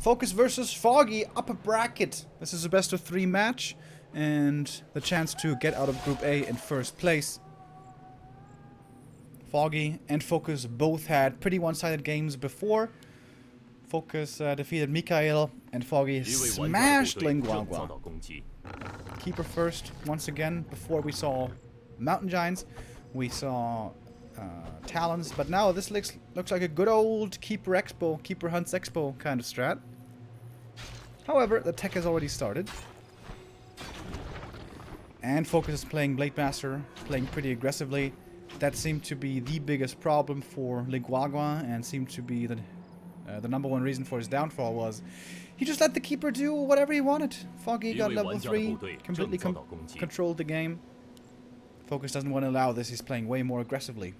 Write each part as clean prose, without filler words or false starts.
FoCuS versus Foggy, upper bracket. This is a best of 3 match and the chance to get out of Group A in first place. Foggy and FoCuS both had pretty one-sided games before. FoCuS defeated Mikael and Foggy smashed Linguagua. Keeper first, once again. Before we saw Mountain Giants, we saw Talons, but now this looks like a good old Keeper Expo, Keeper Hunts Expo kind of strat. However, the tech has already started. And FoCuS is playing Blade Master, playing pretty aggressively. That seemed to be the biggest problem for Linguagua and seemed to be the number one reason for his downfall was he just let the Keeper do whatever he wanted. Foggy got level 3, completely controlled the game. FoCuS doesn't want to allow this, he's playing way more aggressively.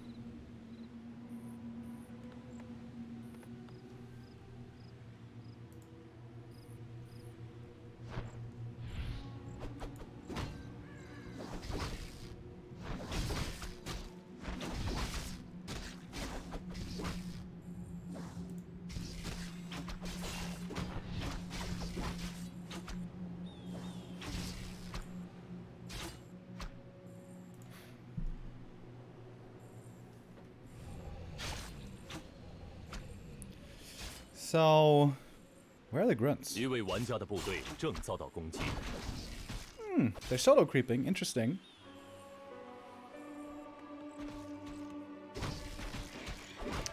So, where are the grunts? They're solo creeping. Interesting.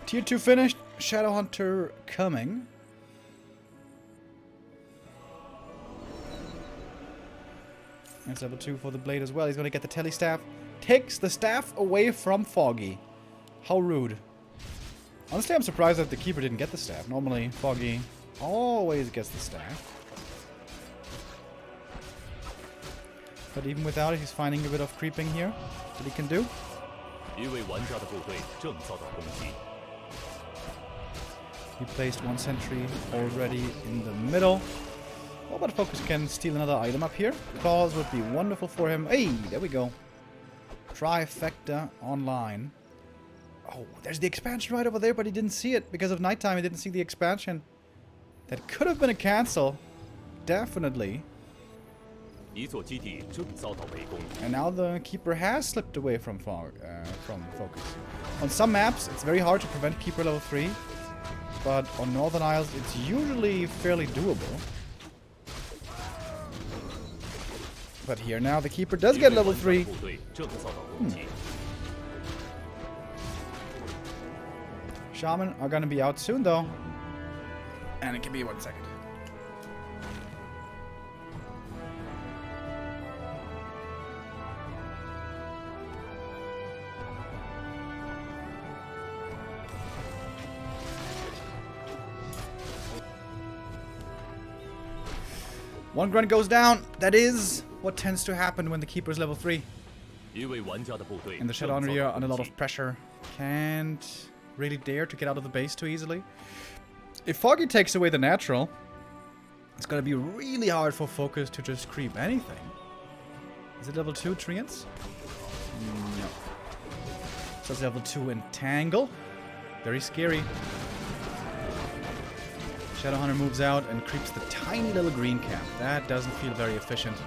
Tier 2 finished. Shadowhunter coming. That's level 2 for the blade as well. He's going to get the telestaff. Takes the staff away from Foggy. How rude. Honestly, I'm surprised that the Keeper didn't get the staff. Normally, Foggy always gets the staff. But even without it, he's finding a bit of creeping here that he can do. He placed 1 sentry already in the middle. Oh, but FoCuS can steal another item up here. Claws would be wonderful for him. Hey, there we go. Trifecta online. Oh, there's the expansion right over there, but he didn't see it. Because of nighttime, he didn't see the expansion. That could have been a cancel. Definitely. And now the Keeper has slipped away from FoCuS. On some maps, it's very hard to prevent Keeper level 3. But on Northern Isles, it's usually fairly doable. But here now, the Keeper does get level 3. Shaman are gonna be out soon though. And it can be 1 second. One grunt goes down. That is what tends to happen when the Keeper is level 3. And the Shadowhunter here under a lot of pressure. Can't really dare to get out of the base too easily. If Foggy takes away the natural, it's gonna be really hard for FoCuS to just creep anything. Is it level 2 Treants? No. So it's level 2 Entangle. Very scary. Shadowhunter moves out and creeps the tiny little green camp. That doesn't feel very efficient.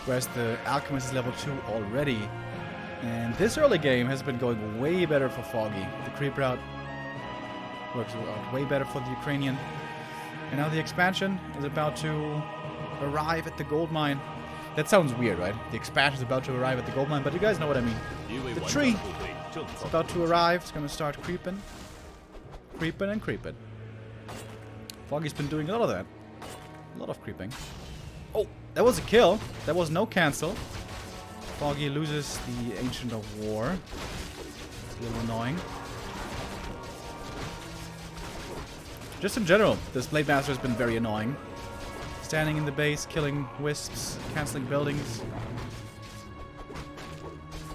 Whereas the Alchemist is level 2 already. And this early game has been going way better for Foggy. The creep route works out way better for the Ukrainian. And now the expansion is about to arrive at the gold mine. That sounds weird, right? The expansion is about to arrive at the gold mine, but you guys know what I mean. The tree is about to arrive. It's going to start creeping. Creeping and creeping. Foggy's been doing a lot of that. A lot of creeping. Oh, that was a kill. That was no cancel. Foggy loses the Ancient of War. It's a little annoying. Just in general, this Blade Master has been very annoying. Standing in the base, killing wisps, cancelling buildings.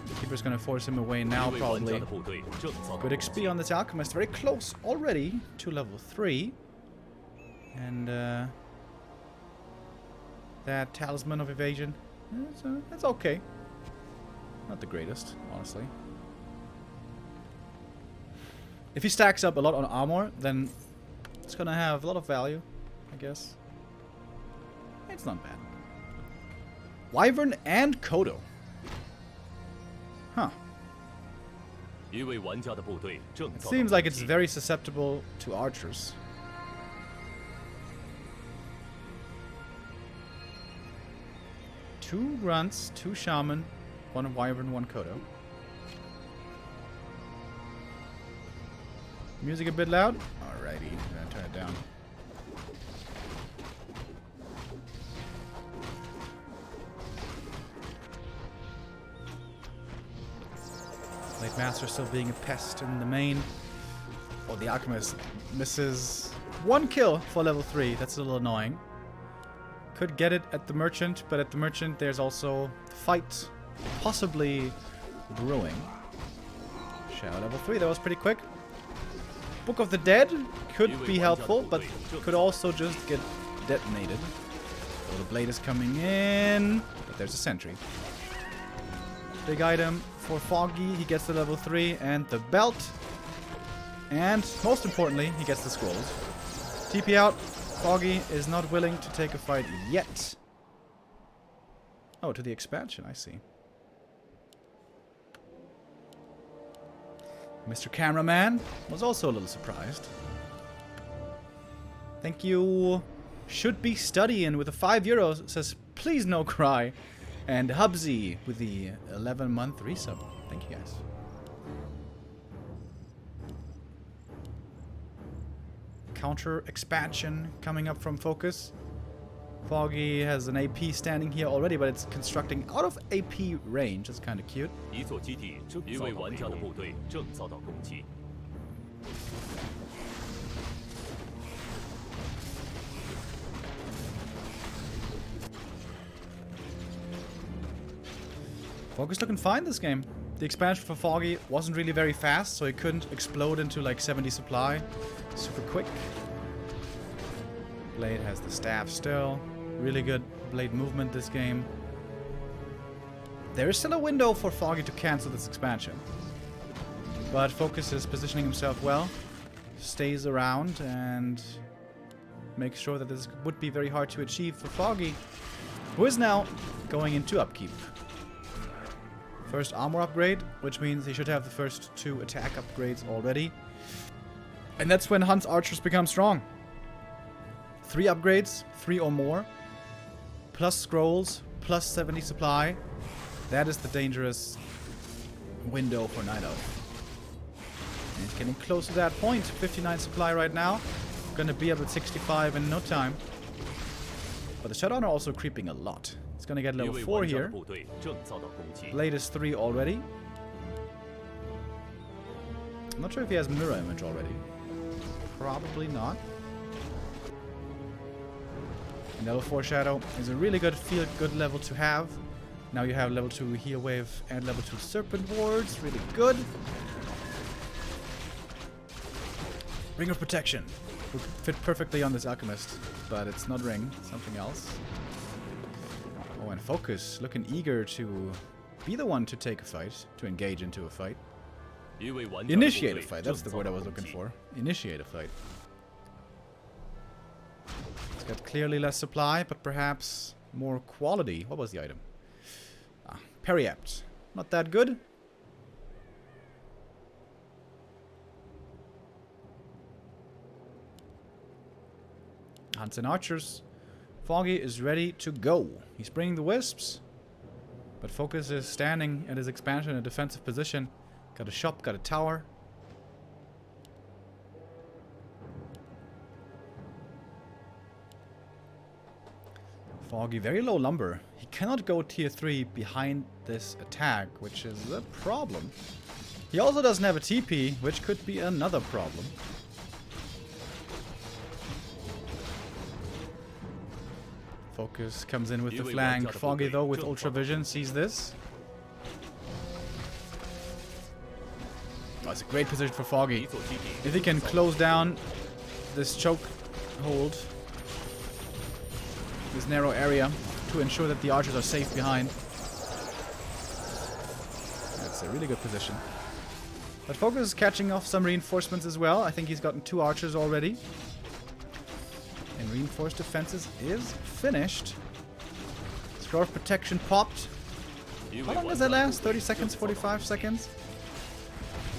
The Keeper's gonna force him away now, probably. Good XP on this Alchemist. Very close already to level 3. And that Talisman of Evasion, it's okay. Not the greatest, honestly. If he stacks up a lot on armor, then it's gonna have a lot of value. I guess. It's not bad. Wyvern and Kodo. Huh. It seems like it's very susceptible to archers. Two grunts, two shaman, one wyvern, one Kodo. Music a bit loud? Alrighty, I'm gonna turn it down. Blade Master still being a pest in the main. Oh, the Alchemist misses one kill for level 3. That's a little annoying. Could get it at the Merchant, but at the Merchant there's also fight possibly brewing. Shadow level 3, that was pretty quick. Book of the Dead could be helpful, but could also just get detonated. So the blade is coming in, but there's a sentry. Big item for Foggy, he gets the level 3 and the belt. And most importantly, he gets the scrolls. TP out. Foggy is not willing to take a fight yet. Oh, to the expansion, I see. Mr. Cameraman was also a little surprised. Thank you. Should be studying with the €5. Says, please no cry. And Hubsy with the 11-month resub. Thank you, guys. Counter expansion coming up from FoCuS. Foggy has an AP standing here already, but it's constructing out of AP range. That's kind of cute. FoCuS looking fine this game. The expansion for Foggy wasn't really very fast, so he couldn't explode into like 70 supply super quick. Blade has the staff still. Really good blade movement this game. There is still a window for Foggy to cancel this expansion. But FoCuS is positioning himself well. Stays around and makes sure that this would be very hard to achieve for Foggy, who is now going into upkeep. First armor upgrade, which means he should have the first 2 attack upgrades already. And that's when Hunt's archers become strong. 3 upgrades, 3 or more, plus scrolls, plus 70 supply. That is the dangerous window for Night Elf. And he's getting close to that point. 59 supply right now. Gonna be up at 65 in no time. But the Shutdown are also creeping a lot. It's gonna get level 4 here. Blade is 3 already. I'm not sure if he has mirror image already. Probably not. And level 4 Shadow is a really good feel-good level to have. Now you have level 2 Heal Wave and level 2 Serpent Wards. Really good. Ring of Protection would fit perfectly on this Alchemist, but it's not Ring, it's something else. Oh, and FoCuS looking eager to be the one to take a fight, to engage into a fight. Initiate a fight, that's the word I was looking for. Initiate a fight. It's got clearly less supply, but perhaps more quality. What was the item? Ah, Periapt. Not that good. Hunts and archers. Foggy is ready to go. He's bringing the wisps, but FoCuS is standing at his expansion in a defensive position. Got a shop, got a tower. Foggy, very low lumber. He cannot go tier 3 behind this attack, which is a problem. He also doesn't have a TP, which could be another problem. FoCuS comes in with the flank. Foggy, though, with Ultra Vision, sees this. Oh, it's a great position for Foggy. If he can close down this choke hold, this narrow area, to ensure that the archers are safe behind. That's a really good position. But FoCuS is catching off some reinforcements as well. I think he's gotten 2 archers already. And Force defenses is finished. Scroll of protection popped. How long does that last? 30 seconds, 45 seconds?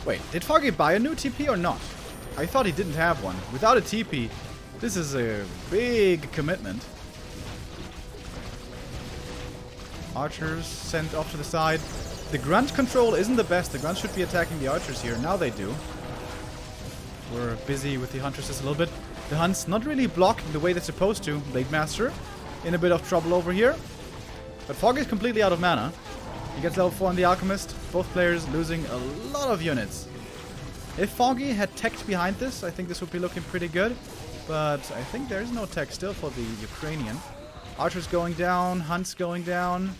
Wait, did Foggy buy a new TP or not? I thought he didn't have one. Without a TP, this is a big commitment. Archers sent off to the side. The grunt control isn't the best. The grunts should be attacking the archers here. Now they do. We're busy with the huntresses a little bit. The hunts not really blocking the way they're supposed to. Blade Master in a bit of trouble over here. But Foggy is completely out of mana. He gets level 4 on the Alchemist. Both players losing a lot of units. If Foggy had teched behind this, I think this would be looking pretty good. But I think there is no tech still for the Ukrainian. Archers going down. Hunts going down.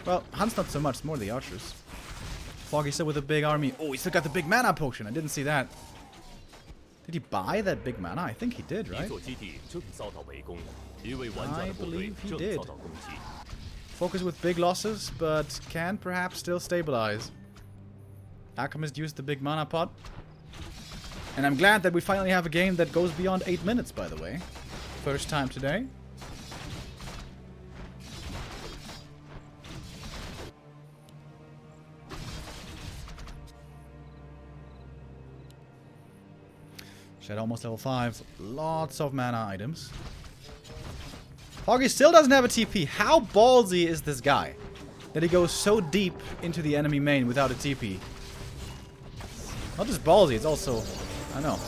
Well, Hunts not so much. It's more the archers. Foggy still with a big army. Oh, he still got the big mana potion. I didn't see that. Did he buy that big mana? I think he did, right? I believe he did. FoCuS with big losses, but can perhaps still stabilize. Alchemist used the big mana pot. And I'm glad that we finally have a game that goes beyond 8 minutes, by the way. First time today. Shadow almost level 5. Lots of mana items. Foggy still doesn't have a TP. How ballsy is this guy? That he goes so deep into the enemy main without a TP. Not just ballsy, it's also, I don't know,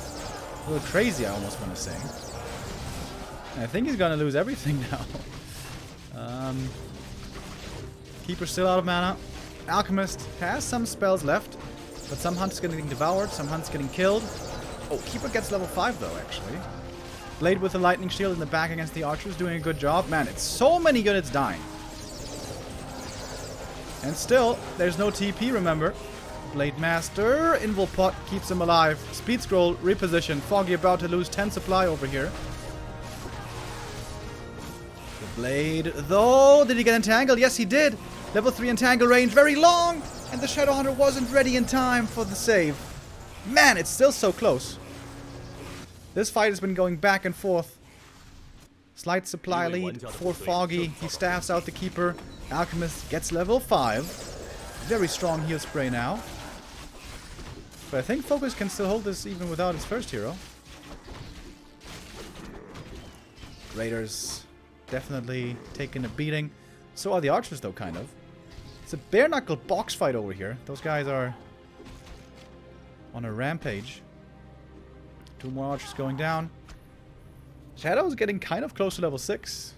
a little crazy, I almost want to say. And I think he's gonna lose everything now. Keeper still out of mana. Alchemist has some spells left, but some hunts getting devoured, some hunts getting killed. Oh, Keeper gets level 5 though, actually. Blade with the lightning shield in the back against the archers, doing a good job. Man, it's so many units dying. And still, there's no TP, remember. Blade Master, Invul Pot keeps him alive. Speed Scroll, reposition. Foggy about to lose 10 supply over here. The Blade, though, did he get entangled? Yes, he did. Level 3 entangle range, very long. And the Shadow Hunter wasn't ready in time for the save. Man, it's still so close. This fight has been going back and forth. Slight supply lead for Foggy. He staffs out the Keeper. Alchemist gets level 5. Very strong heal spray now. But I think FoCuS can still hold this even without his first hero. Raiders definitely taking a beating. So are the archers though, kind of. It's a bare knuckle box fight over here. Those guys are on a rampage. 2 more archers going down. Shadow's getting kind of close to level 6.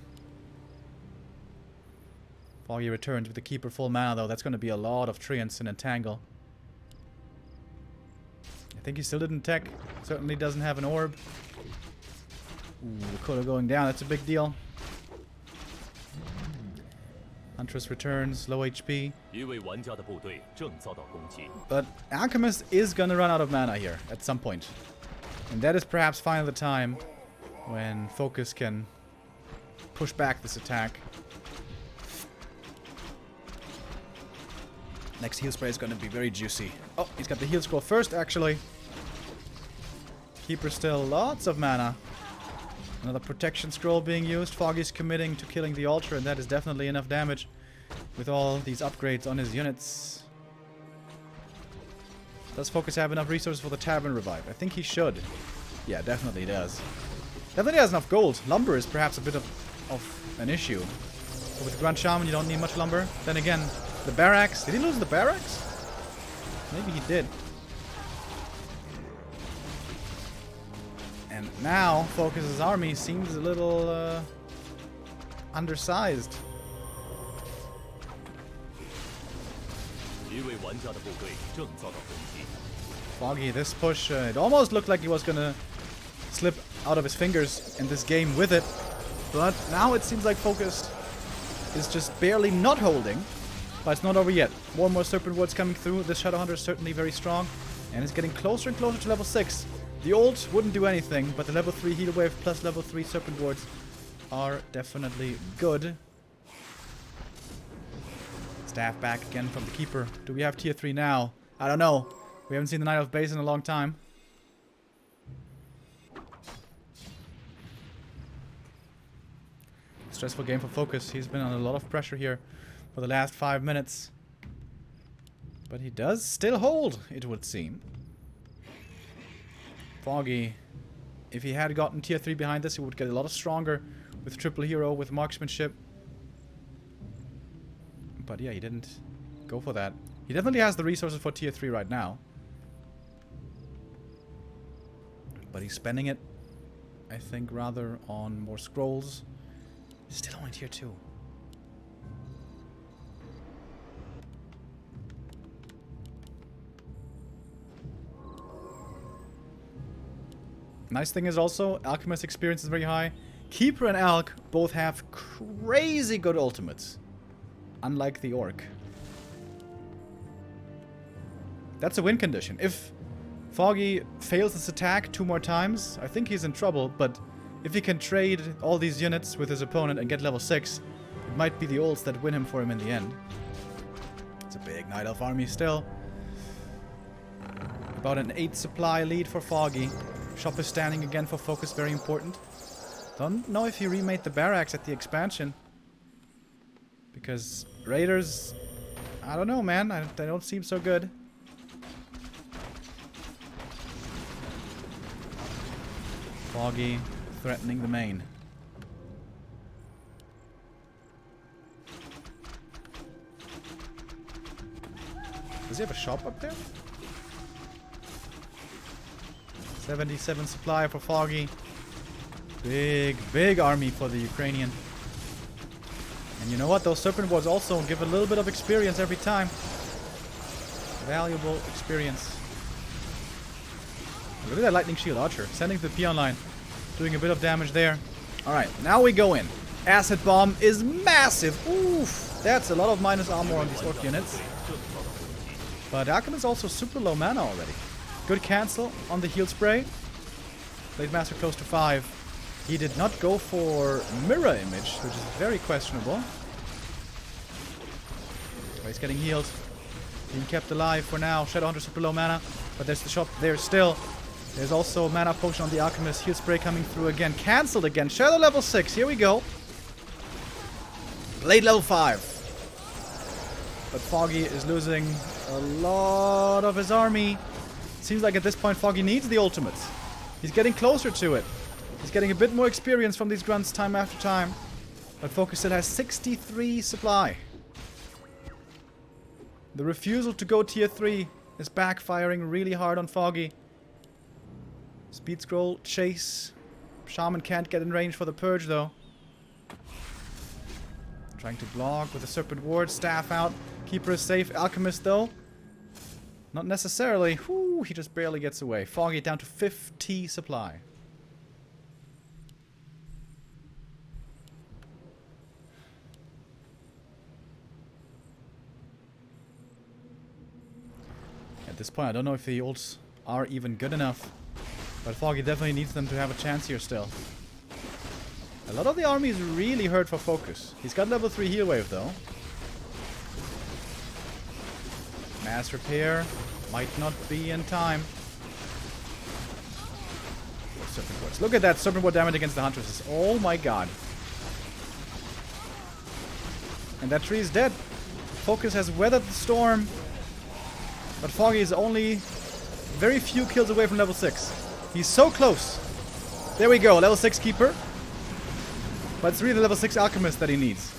Foggy returns with the Keeper full mana though. That's going to be a lot of treants and entangle. I think he still didn't tech. Certainly doesn't have an orb. Ooh, Dakota going down. That's a big deal. Huntress returns, low HP. But Alchemist is gonna run out of mana here at some point. And that is perhaps finally the time when FoCuS can push back this attack. Next heal spray is gonna be very juicy. Oh, he's got the heal scroll first, actually. Keeper still lots of mana. Another protection scroll being used. Foggy's committing to killing the altar, and that is definitely enough damage with all these upgrades on his units. Does FoCuS have enough resources for the Tavern Revive? I think he should. Yeah, definitely does. Definitely has enough gold. Lumber is perhaps a bit of an issue. But with Grunt Shaman, you don't need much lumber. Then again, the barracks. Did he lose the barracks? Maybe he did. And now, FoCuS's army seems a little undersized. Foggy, this push, it almost looked like he was gonna slip out of his fingers in this game with it. But now it seems like FoCuS is just barely not holding. But it's not over yet. More and more Serpent Wards coming through. This Shadow Hunter is certainly very strong. And it's getting closer and closer to level 6. The ult wouldn't do anything, but the level 3 heal wave plus level 3 Serpent Wards are definitely good. Staff back again from the Keeper. Do we have tier 3 now? I don't know. We haven't seen the Knight of Base in a long time. Stressful game for FoCuS. He's been under a lot of pressure here for the last 5 minutes. But he does still hold, it would seem. Foggy, if he had gotten tier 3 behind this, he would get a lot stronger with triple hero, with marksmanship. But yeah, he didn't go for that. He definitely has the resources for tier 3 right now. But he's spending it, I think, rather on more scrolls. Still only tier 2. Nice thing is also, Alchemist experience is very high. Keeper and Alch both have crazy good ultimates. Unlike the Orc. That's a win condition. If Foggy fails this attack 2 more times, I think he's in trouble, but if he can trade all these units with his opponent and get level 6, it might be the ults that win him for him in the end. It's a big Night Elf army still. About an 8 supply lead for Foggy. Shop is standing again for FoCuS, very important. Don't know if he remade the barracks at the expansion. Because Raiders, I don't know, man. They don't seem so good. Foggy threatening the main. Does he have a shop up there? 77 supply for Foggy. Big army for the Ukrainian. And you know what? Those serpent wards also give a little bit of experience every time. Valuable experience. Look at that lightning shield archer. Sending to the peon line. Doing a bit of damage there. Alright, now we go in. Acid bomb is massive. Oof. That's a lot of minus armor on these orc units. But Alchemist is also super low mana already. Good cancel on the heal spray. Blade Master close to 5. He did not go for mirror image, which is very questionable. But he's getting healed. Being kept alive for now. Shadowhunter super low mana. But there's the shop there still. There's also a mana potion on the Alchemist. Heal spray coming through again. Cancelled again. Shadow level 6. Here we go. Blade level 5. But Foggy is losing a lot of his army. Seems like at this point Foggy needs the ultimate. He's getting closer to it. He's getting a bit more experience from these grunts time after time. But FoCuS still has 63 supply. The refusal to go tier 3 is backfiring really hard on Foggy. Speed scroll, chase. Shaman can't get in range for the purge though. Trying to block with a serpent ward, staff out. Keeper is safe. Alchemist though. Not necessarily. Whew, he just barely gets away. Foggy down to 50 supply. At this point, I don't know if the ults are even good enough. But Foggy definitely needs them to have a chance here still. A lot of the army is really hurt for FoCuS. He's got level 3 heal wave though. Mass repair might not be in time. Serpent wards. Look at that serpent ward damage against the huntresses. Oh my god. And that tree is dead. FoCuS has weathered the storm. But Foggy is only very few kills away from level 6. He's so close. There we go. Level 6 Keeper. But it's really the level 6 Alchemist that he needs.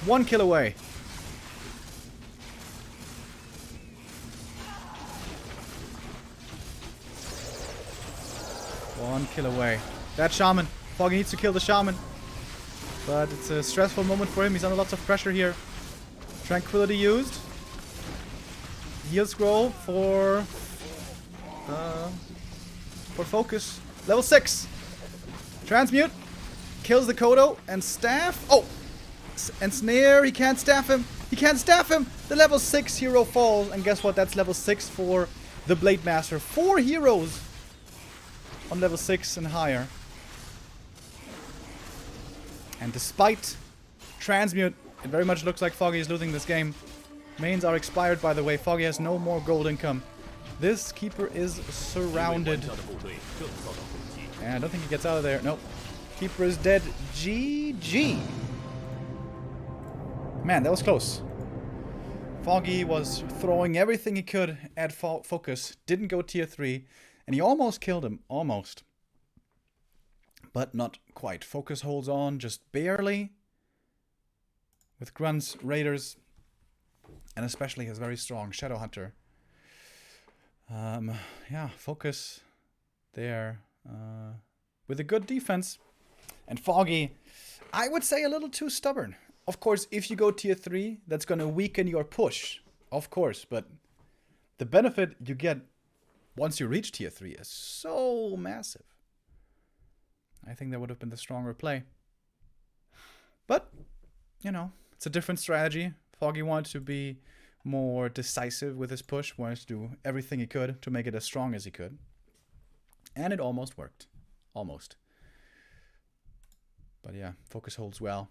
1 kill away. One kill away. That Shaman. Foggy needs to kill the Shaman. But it's a stressful moment for him. He's under lots of pressure here. Tranquility used. Heal scroll for FoCuS. Level 6. Transmute. Kills the Kodo. And staff. Oh! And snare. He can't staff him. He can't staff him. The level 6 hero falls. And guess what? That's level 6 for the Blade Master. 4 heroes on level 6 and higher. And despite Transmute, it very much looks like Foggy is losing this game. Mains are expired, by the way. Foggy has no more gold income. This Keeper is surrounded. And I don't think he gets out of there. Nope. Keeper is dead. GG. Man, that was close. Foggy was throwing everything he could at FoCuS. Didn't go tier 3. And he almost killed him. Almost. But not quite. FoCuS holds on just barely. With Grunts, Raiders, and especially his very strong Shadow Hunter. Yeah, FoCuS there with a good defense. And Foggy, I would say a little too stubborn. Of course, if you go tier 3, that's going to weaken your push. Of course, but the benefit you get once you reach tier 3 is so massive. I think that would have been the stronger play. But, you know, it's a different strategy. Foggy wanted to be more decisive with his push, wanted to do everything he could to make it as strong as he could. And it almost worked. Almost. But yeah, FoCuS holds well.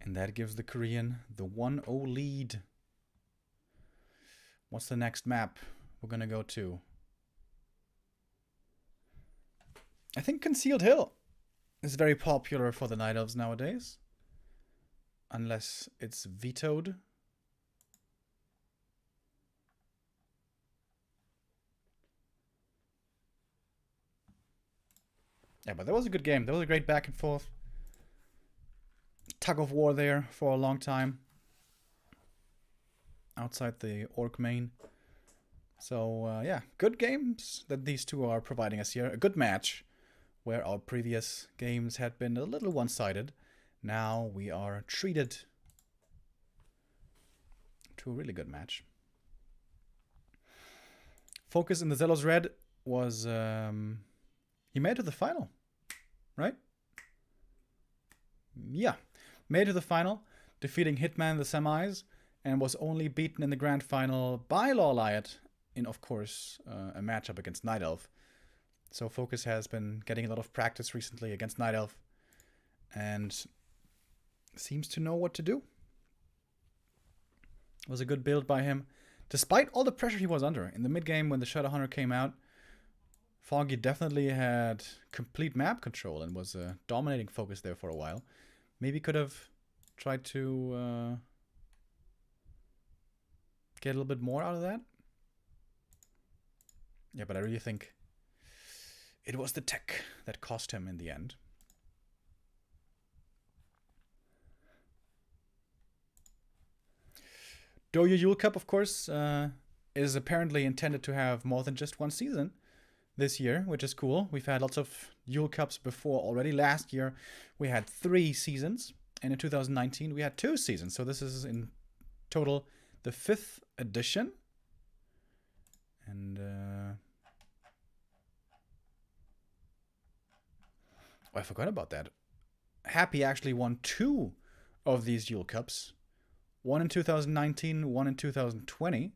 And that gives the Korean the 1-0 lead. What's the next map we're gonna go to? I think Concealed Hill is very popular for the Night Elves nowadays. Unless it's vetoed. Yeah, but that was a good game. That was a great back and forth. Tug of war there for a long time. Outside the ORC main. So, yeah, good games that these two are providing us here. A good match where our previous games had been a little one-sided. Now we are treated to a really good match. FoCuS in the Zealous Red was... he made it to the final, right? Yeah, made it to the final, defeating Hitman in the semis, and was only beaten in the grand final by Lawliot in, of course, a matchup against Night Elf. So FoCuS has been getting a lot of practice recently against Night Elf, and seems to know what to do. It was a good build by him, despite all the pressure he was under. In the mid-game, when the Shadow Hunter came out, Foggy definitely had complete map control and was dominating FoCuS there for a while. Maybe could have tried to get a little bit more out of that. Yeah, but I really think it was the tech that cost him in the end. Douyu Yule Cup, of course, is apparently intended to have more than just one season this year, which is cool. We've had lots of Yule Cups before already. Last year we had 3 seasons, and in 2019 we had 2 seasons. So this is in total the 5th edition. And oh, I forgot about that. Happy actually won 2 of these Yule Cups. One in 2019, one in 2020.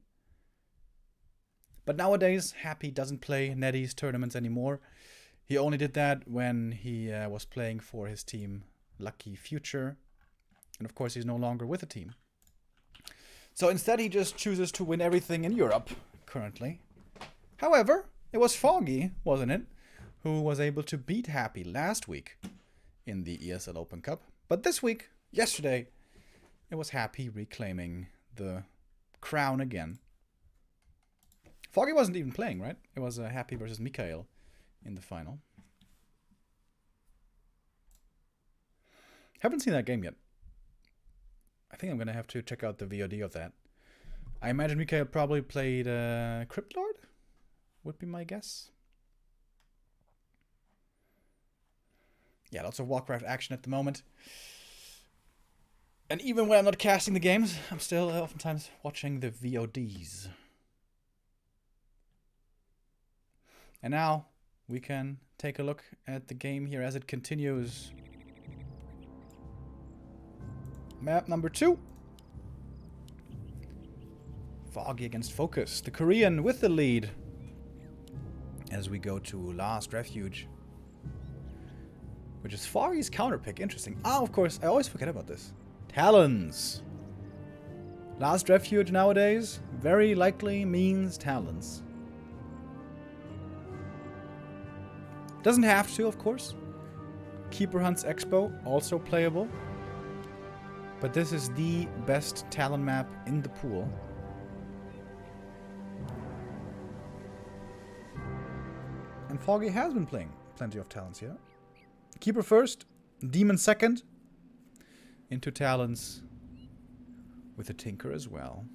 But nowadays, Happy doesn't play NetEase tournaments anymore. He only did that when he was playing for his team, Lucky Future. And of course, he's no longer with the team. So instead, he just chooses to win everything in Europe, currently. However, it was Foggy, wasn't it, who was able to beat Happy last week in the ESL Open Cup. But this week, yesterday, it was Happy reclaiming the crown again. Foggy wasn't even playing, right? It was Happy versus Mikael in the final. Haven't seen that game yet. I think I'm going to have to check out the VOD of that. I imagine Mikael probably played Crypt Lord, would be my guess. Yeah, lots of Warcraft action at the moment. And even when I'm not casting the games, I'm still oftentimes watching the VODs. And now we can take a look at the game here as it continues. Map number 2. Foggy against FoCuS. The Korean with the lead. As we go to Last Refuge. Which is Foggy's counter pick. Interesting. Ah, of course, I always forget about this. Talons. Last Refuge nowadays very likely means Talons. Doesn't have to, of course. Keeper Hunts Expo, also playable. But this is the best Talon map in the pool. And Foggy has been playing plenty of Talons here. Keeper first, Demon second. Into Talons with a Tinker as well.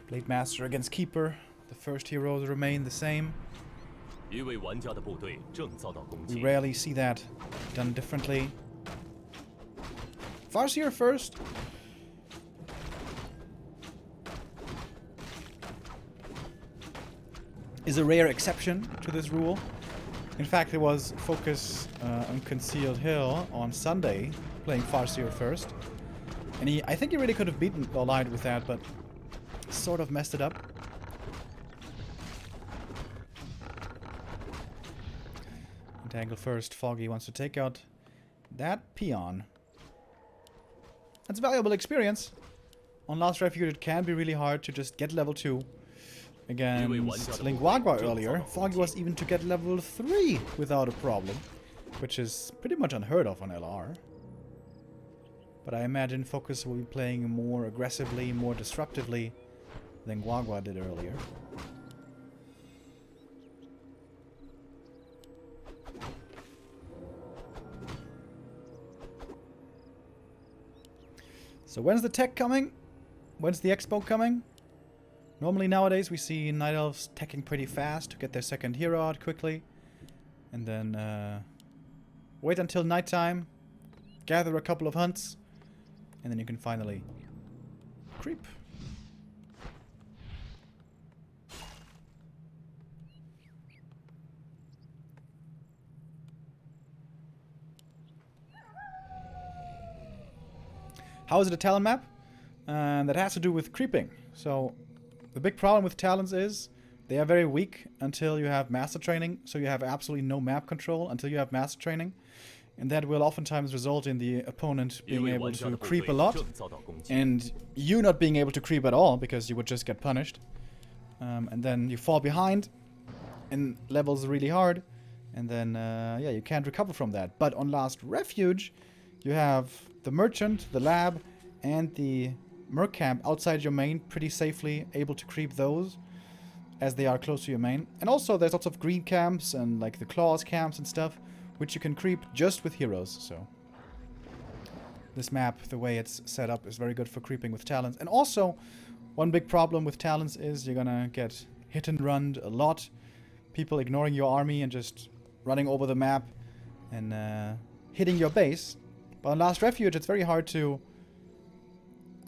Blade Master against Keeper. The first heroes remain the same. We rarely see that done differently. Farseer first. Is a rare exception to this rule. In fact, there was FoCuS on Concealed Hill on Sunday, playing Farseer first. And I think he really could have beaten Allied with that, but sort of messed it up. Entangle first. Foggy wants to take out that peon. That's valuable experience. On Last Refuge it can be really hard to just get level 2. Against Linguagua earlier, Foggy was even to get level 3 without a problem. Which is pretty much unheard of on LR. But I imagine FoCuS will be playing more aggressively, more disruptively than Guagua did earlier. So when's the tech coming? When's the expo coming? Normally nowadays we see Night Elves teching pretty fast to get their second hero out quickly. And then wait until nighttime, gather a couple of hunts, and then you can finally creep. How is it a Talon map? That has to do with creeping. So the big problem with Talons is they are very weak until you have Master Training. So you have absolutely no map control until you have Master Training. And that will oftentimes result in the opponent being able to creep a lot. And you not being able to creep at all because you would just get punished. And then you fall behind and levels really hard. And then, yeah, you can't recover from that. But on Last Refuge, you have the Merchant, the Lab, and the Merc Camp outside your main pretty safely, able to creep those as they are close to your main. And also there's lots of green camps and like the Claws camps and stuff, which you can creep just with heroes, so. This map, the way it's set up, is very good for creeping with Talons. And also, one big problem with Talons is you're gonna get hit and run a lot. People ignoring your army and just running over the map and hitting your base. But on Last Refuge, it's very hard to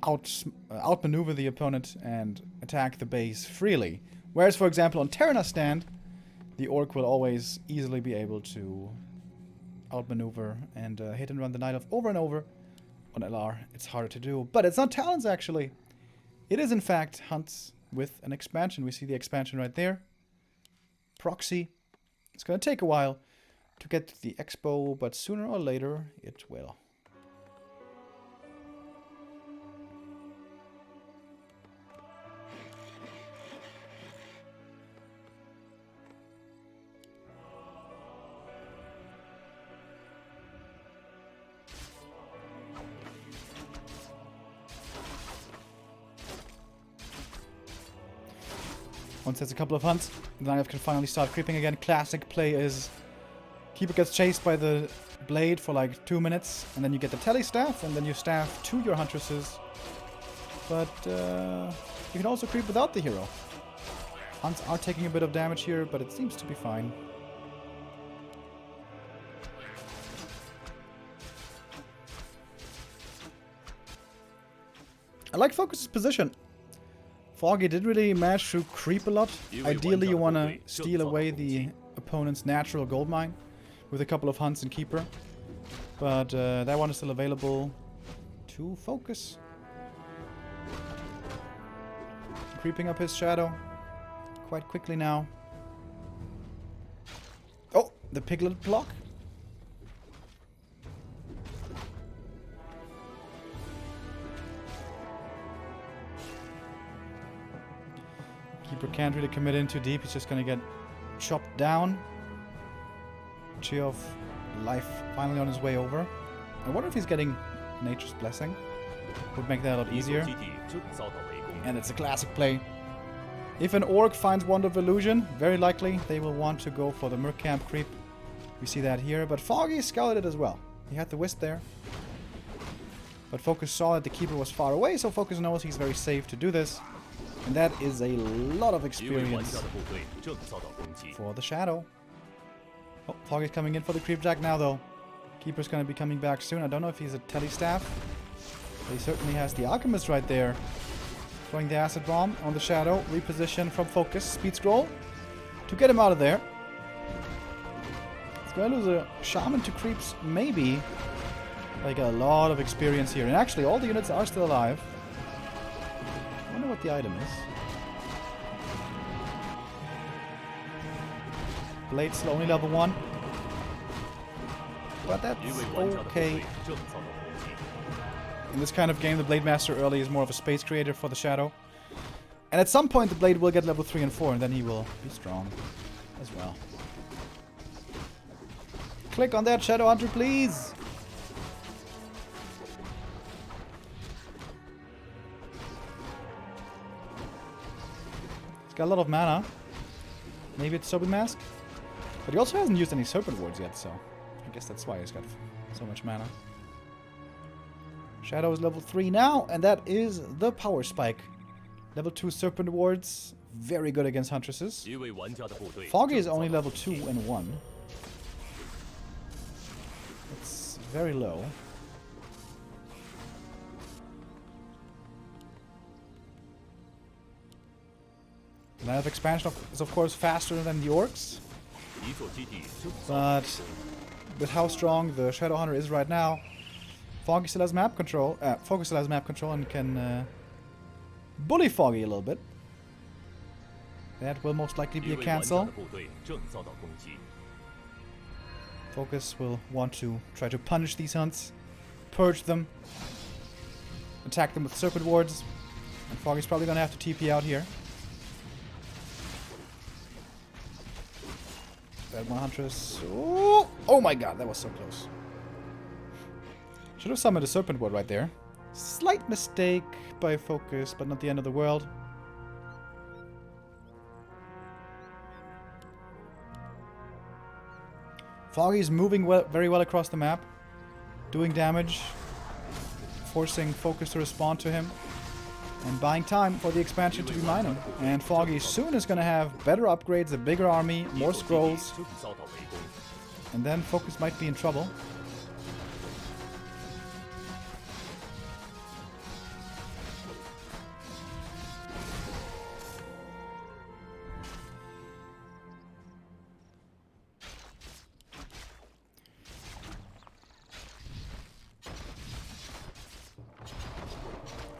outmaneuver the opponent and attack the base freely. Whereas, for example, on Terranas Stand, the Orc will always easily be able to outmaneuver and hit and run the Night Elf over and over. On LR, it's harder to do. But it's not Talons, actually. It is, in fact, hunts with an expansion. We see the expansion right there. Proxy. It's going to take a while to get to the expo, but sooner or later, it will. Once there's a couple of hunts, the Night Elf can finally start creeping again. Classic play is Keeper gets chased by the blade for like 2 minutes, and then you get the tele staff, and then you staff to your huntresses. But you can also creep without the hero. Hunts are taking a bit of damage here, but it seems to be fine. I like FoCuS's position. Foggy didn't really manage to creep a lot. Ideally, you want to steal away the opponent's natural gold mine with a couple of hunts and Keeper. But that one is still available to FoCuS. Creeping up his shadow quite quickly now. Oh, the piglet block. Keeper can't really commit in too deep. He's just gonna get chopped down. Tree of Life finally on his way over. I wonder if he's getting Nature's Blessing. Would make that a lot easier. And it's a classic play. If an Orc finds Wand of Illusion, very likely they will want to go for the Merc Camp creep. We see that here. But Foggy scouted it as well. He had the Wisp there. But FoCuS saw that the Keeper was far away, so FoCuS knows he's very safe to do this. And that is a lot of experience for the Shadow. Oh, Foggy's coming in for the Creep Jack now, though. Keeper's going to be coming back soon. I don't know if he's a Telestaff. But he certainly has the Alchemist right there. Throwing the Acid Bomb on the Shadow. Reposition from FoCuS. Speed Scroll to get him out of there. He's going to lose a Shaman to Creeps, maybe. Like a lot of experience here. And actually, all the units are still alive. I wonder what the item is. Blade still only level 1. But that's okay. In this kind of game, the Blade Master early is more of a space creator for the Shadow. And at some point, the Blade will get level 3 and 4, and then he will be strong as well. Click on that, Shadow Hunter, please! He's got a lot of mana. Maybe it's Serpent Mask? But he also hasn't used any Serpent Wards yet, so I guess that's why he's got so much mana. Shadow is level 3 now, and that is the Power Spike. Level 2 Serpent Wards, very good against Huntresses. Foggy is only level 2 and 1. It's very low. The Line of Expansion is of course faster than the Orcs. But with how strong the Shadow Hunter is right now, Foggy still has map control. FoCuS still has map control and can bully Foggy a little bit. That will most likely be a cancel. FoCuS will want to try to punish these hunts, purge them, attack them with Serpent Wards, and Foggy's probably gonna have to TP out here. That one Huntress. Oh my god, that was so close. Should have summoned a Serpent Ward right there. Slight mistake by FoCuS, but not the end of the world. Foggy's moving very well across the map. Doing damage. Forcing FoCuS to respond to him. And buying time for the expansion to be mining. And Foggy soon is going to have better upgrades, a bigger army, more scrolls. And then FoCuS might be in trouble.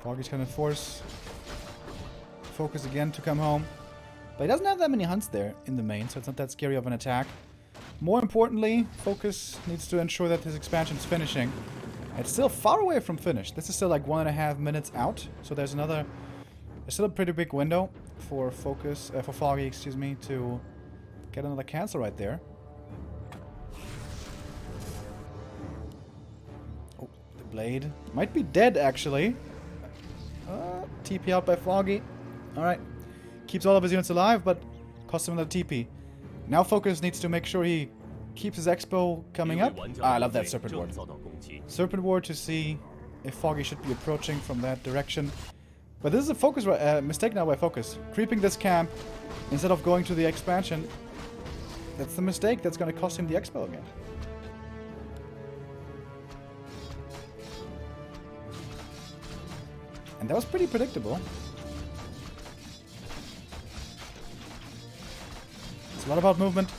Foggy's gonna force FoCuS again to come home. But he doesn't have that many hunts there in the main, so it's not that scary of an attack. More importantly, FoCuS needs to ensure that his expansion is finishing. It's still far away from finished. This is still like 1.5 minutes out, so there's still a pretty big window for FoCuS, for Foggy, excuse me, to get another cancel right there. Oh, the blade might be dead actually. TP out by Foggy. Alright. Keeps all of his units alive, but costs him another TP. Now FoCuS needs to make sure he keeps his expo coming up. I love that Serpent Ward. Serpent Ward to see if Foggy should be approaching from that direction. But this is a FoCuS mistake now by FoCuS. Creeping this camp instead of going to the expansion. That's the mistake that's going to cost him the expo again. And that was pretty predictable. It's a lot about movement.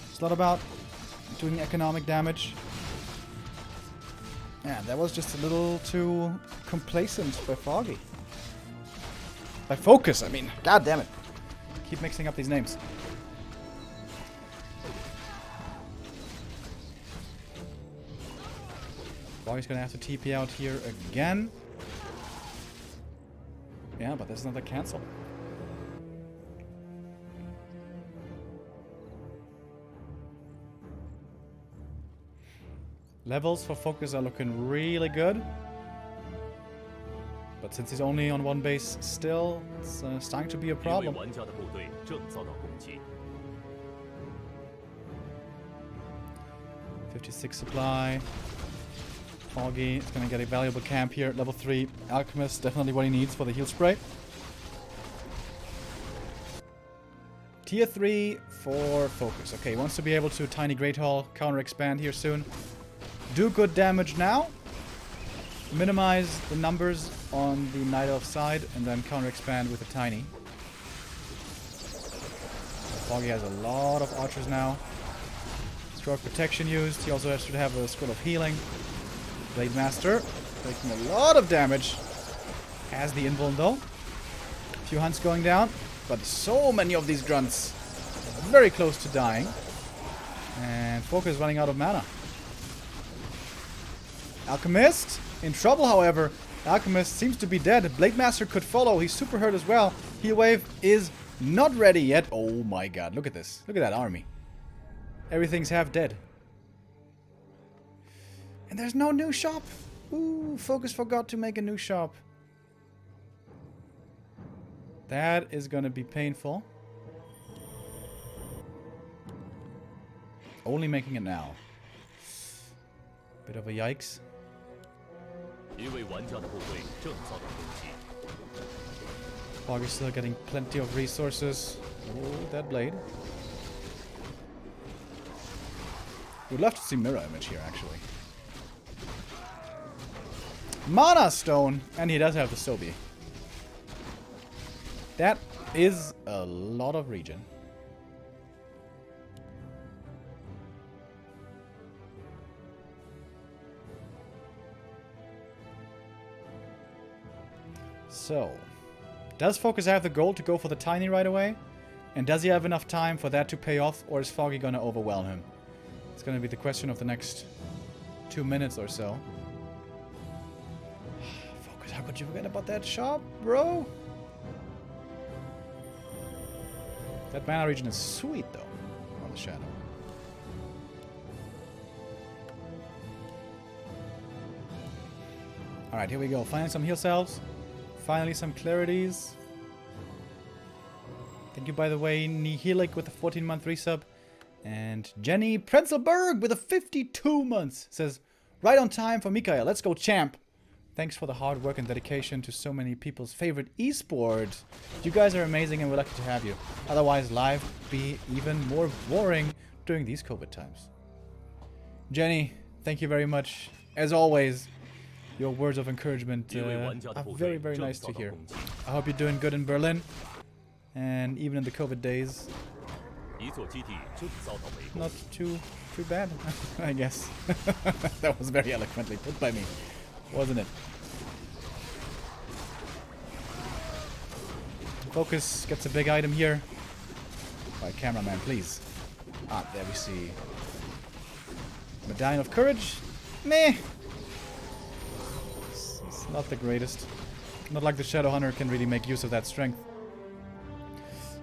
It's a lot about doing economic damage. Yeah, that was just a little too complacent by Foggy. By FoCuS, I mean. God damn it. Keep mixing up these names. Foggy's gonna have to TP out here again. Yeah, but that's another cancel. Levels for FoCuS are looking really good. But since he's only on one base still, it's starting to be a problem. 56 supply. Foggy is going to get a valuable camp here at level 3. Alchemist, definitely what he needs for the heal spray. Tier 3 for FoCuS. Okay, he wants to be able to Tiny Great Hall counter expand here soon. Do good damage now. Minimize the numbers on the Night Elf side and then counter expand with a Tiny. Foggy has a lot of archers now. Scroll of protection used. He also has to have a scroll of healing. Blade Master taking a lot of damage. Has the invuln though. A few hunts going down, but so many of these grunts very close to dying. And FoCuS running out of mana. Alchemist in trouble, however. Alchemist seems to be dead. Blade Master could follow. He's super hurt as well. Heal Wave is not ready yet. Oh my god, look at this. Look at that army. Everything's half dead. And there's no new shop. Ooh, FoCuS forgot to make a new shop. That is gonna be painful. Only making it now. Bit of a yikes. Foggy's still getting plenty of resources. Oh, that blade. Would love to see mirror image here, actually. Mana Stone! And he does have the Sobi. That is a lot of regen. So, does FoCuS have the gold to go for the Tiny right away? And does he have enough time for that to pay off, or is Foggy gonna overwhelm him? It's gonna be the question of the next 2 minutes or so. FoCuS, how could you forget about that shop, bro? That mana regen is sweet, though, on the Shadow. Alright, here we go. Finally some heal salves. Finally some clarities. Thank you, by the way, Nihilic with a 14-month resub. And Jenny Prenzelberg with a 52 months says, right on time for Mikael. Let's go, champ. Thanks for the hard work and dedication to so many people's favorite esport. You guys are amazing and we're lucky to have you. Otherwise, life would be even more boring during these COVID times. Jenny, thank you very much. As always, your words of encouragement are very, very nice to hear. I hope you're doing good in Berlin. And even in the COVID days, not too bad, I guess. That was very eloquently put by me, wasn't it? FoCuS gets a big item here. Alright, cameraman, please. Ah, there we see. Medallion of Courage. Meh. It's not the greatest. Not like the Shadow Hunter can really make use of that strength.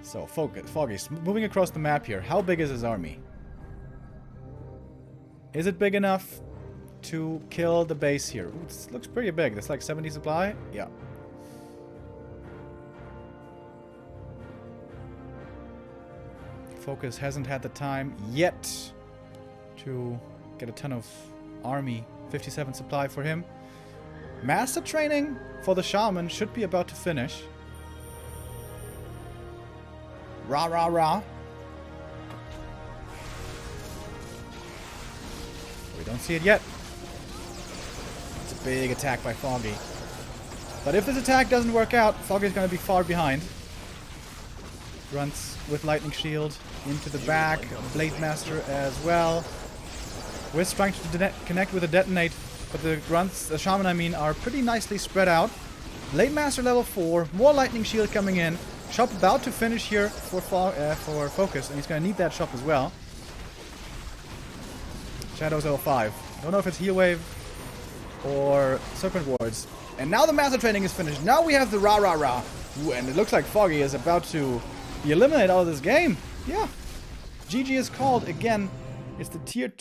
So, Foggy's moving across the map here. How big is his army? Is it big enough to kill the base here? Ooh, this looks pretty big. That's like 70 supply? Yeah. FoCuS hasn't had the time yet to get a ton of army. 57 supply for him. Master training for the shaman should be about to finish. Rah, rah, rah. We don't see it yet. It's a big attack by Foggy. But if this attack doesn't work out, Foggy's going to be far behind. Runs with Lightning Shield into the back. Blade Master as well. Wiz trying to connect with a Detonate, but the grunts, the shaman I mean, are pretty nicely spread out. Blade Master level 4, more Lightning Shield coming in. Shop about to finish here for FoCuS, and he's going to need that shop as well. Shadow's level 5. Don't know if it's Heal Wave or Serpent Wards. And now the Master Training is finished. Now we have the Rah Rah Rah. Ooh, and it looks like Foggy is about to be eliminated out of this game. Yeah. GG is called. Again, it's the Tier 2